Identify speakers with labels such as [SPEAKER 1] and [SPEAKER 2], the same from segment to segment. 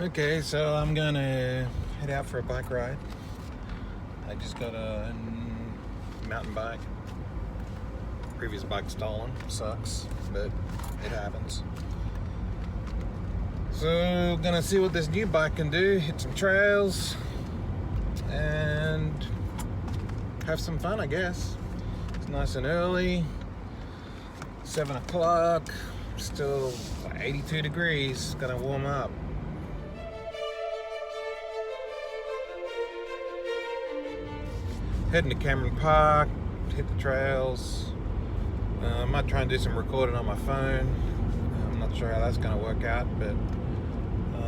[SPEAKER 1] Okay, so I'm gonna head out for a bike ride. I just got a mountain bike. Previous bike stolen. Sucks, but it happens. So gonna see what this new bike can do, hit some trails, and have some fun, I guess. It's nice and early, 7 o'clock, still 82 degrees, gonna warm up. Heading to Cameron Park, hit the trails. I might try and do some recording on my phone. I'm not sure how that's going to work out, but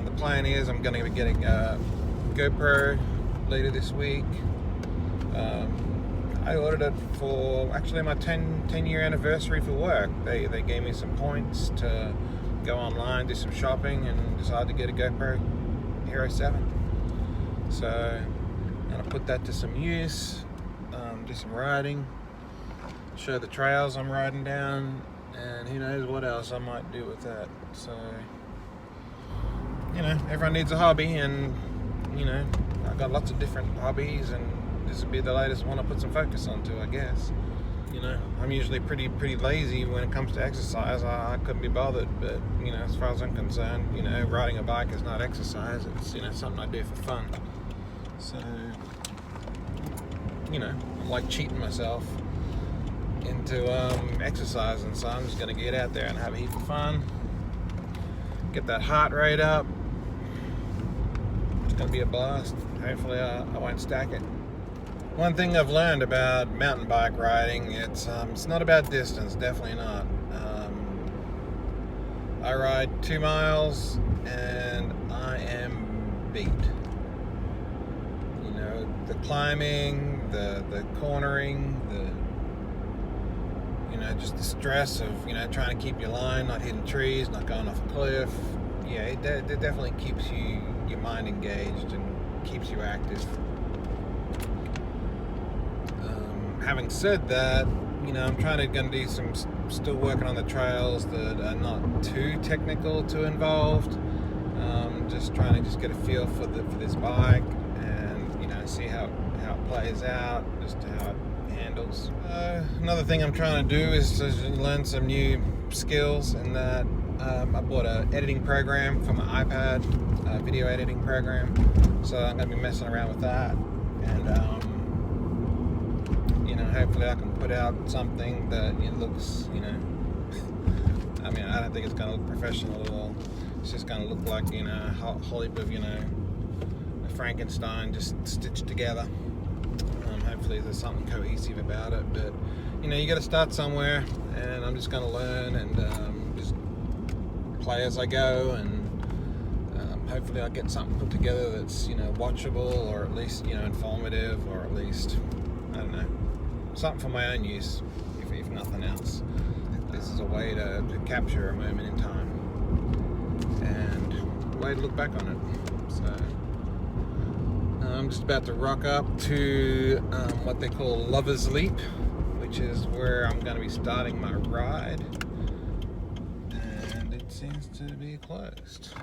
[SPEAKER 1] the plan is I'm going to be getting a GoPro later this week. I ordered it for actually my 10-year anniversary for work. They gave me some points to go online, do some shopping, and decided to get a GoPro Hero 7. So I'm going to put that to some use. Do some riding, show the trails I'm riding down, and who knows what else I might do with that. So, everyone needs a hobby, and I've got lots of different hobbies, and this would be the latest one I put some focus onto, I guess. I'm usually pretty lazy when it comes to exercise. I couldn't be bothered, but as far as I'm concerned, riding a bike is not exercise. It's something I do for fun. So I'm like cheating myself into exercising, so I'm just going to get out there and have a heap of fun, get that heart rate up. It's going to be a blast. Hopefully I won't stack it. One thing I've learned about mountain bike riding, it's not about distance, definitely not. I ride 2 miles and I am beat. The climbing, the cornering, just the stress of, trying to keep your line, not hitting trees, not going off a cliff. Yeah, it definitely keeps your mind engaged and keeps you active. Having said that, I'm gonna do still working on the trails that are not too technical, too involved. Just trying to get a feel for this bike, see how it plays out, just how it handles. Another thing I'm trying to do is to learn some new skills, and that I bought an editing program for my iPad, a video editing program, so I'm going to be messing around with that, and hopefully I can put out something that looks, I don't think it's going to look professional at all. It's just going to look like, a whole heap of, Frankenstein just stitched together. Hopefully there's something cohesive about it, but you got to start somewhere, and I'm just going to learn and just play as I go, and hopefully I'll get something put together that's watchable, or at least informative, or at least I don't know, something for my own use, if nothing else. This is a way to capture a moment in time and a way to look back on it. So I'm just about to rock up to what they call Lover's Leap, which is where I'm going to be starting my ride, and it seems to be closed,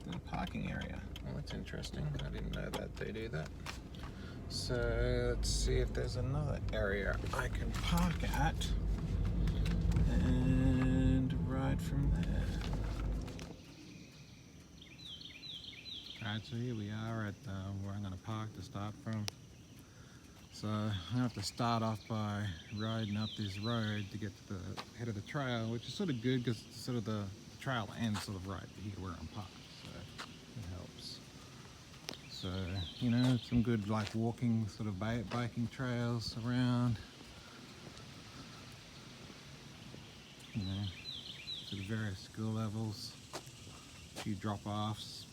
[SPEAKER 1] the parking area. Well, that's interesting. I didn't know that they do that. So let's see if there's another area I can park at and ride from there. Alright, so here we are at where I'm going to park to start from. So I have to start off by riding up this road to get to the head of the trail, which is sort of good because sort of the trail ends sort of right here where I'm parked, so it helps. So, some good like walking sort of biking trails around. Sort of various skill levels, a few drop-offs,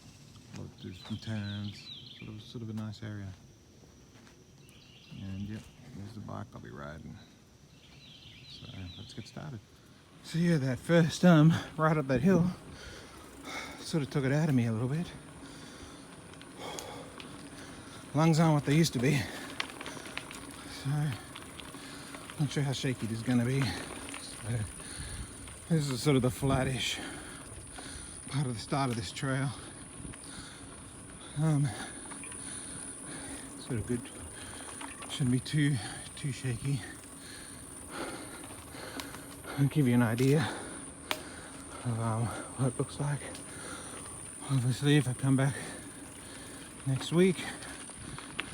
[SPEAKER 1] some turns, sort of a nice area. And yep, there's the bike I'll be riding. So let's get started. So yeah, that first ride up that hill sort of took it out of me a little bit. Lungs aren't what they used to be. So not sure how shaky this is gonna be. So this is sort of the flattish part of the start of this trail.
[SPEAKER 2] Sort of good. Shouldn't be too shaky. I'll give you an idea of what it looks like. Obviously, if I come back next week,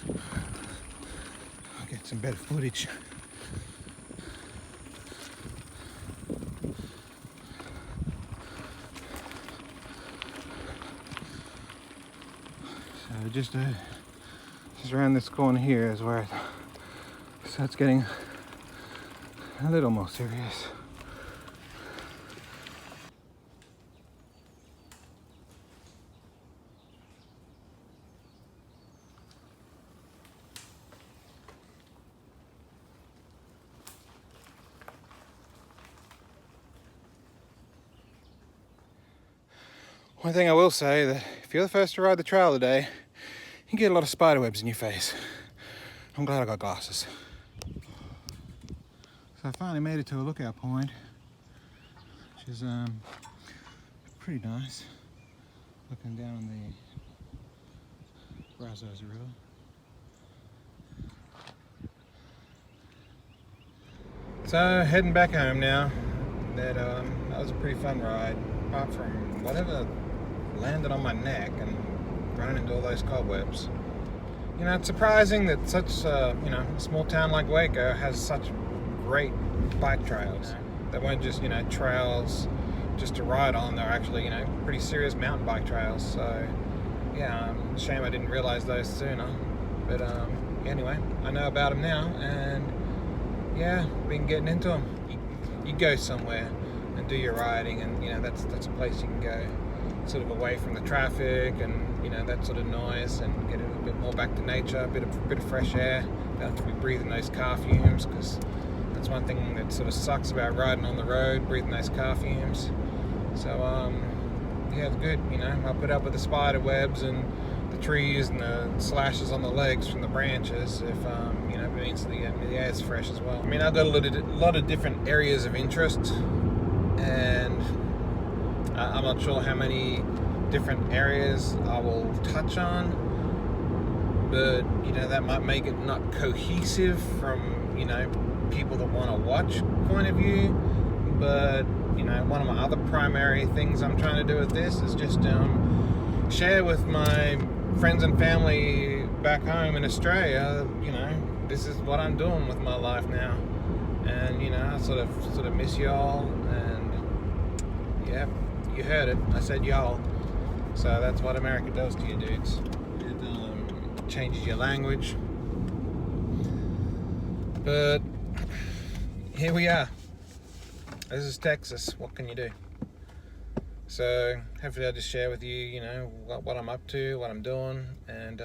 [SPEAKER 2] I'll get some better footage. So just around this corner here is where it starts getting a little more serious. One thing I will say, that if you're the first to ride the trail today, you get a lot of spider webs in your face. I'm glad I got glasses. So I finally made it to a lookout point, which is pretty nice. Looking down the Brazos River.
[SPEAKER 1] So heading back home now. That was a pretty fun ride, apart from whatever landed on my neck and running into all those cobwebs. You know, it's surprising that such a small town like Waco has such great bike trails. They weren't just trails just to ride on. They're actually pretty serious mountain bike trails. So yeah, shame I didn't realize those sooner. But anyway, I know about them now, and yeah, been getting into them. You go somewhere and do your riding, and that's a place you can go sort of away from the traffic and that sort of noise, and get a little bit more back to nature, a bit of fresh air. Don't have to be breathing those car fumes, because that's one thing that sort of sucks about riding on the road, breathing those car fumes. So yeah, it's good. I put up with the spider webs and the trees and the slashes on the legs from the branches if it means the air's fresh as well. I mean, I've got a lot of different areas of interest, and I'm not sure how many different areas I will touch on, but that might make it not cohesive from people that want to watch point of view. But one of my other primary things I'm trying to do with this is just share with my friends and family back home in Australia, this is what I'm doing with my life now. And I sort of miss y'all, and yeah, you heard it, I said y'all. So that's what America does to you dudes. It changes your language. But here we are. This is Texas. What can you do? So hopefully I'll just share with you, what I'm up to, what I'm doing, and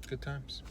[SPEAKER 1] good times.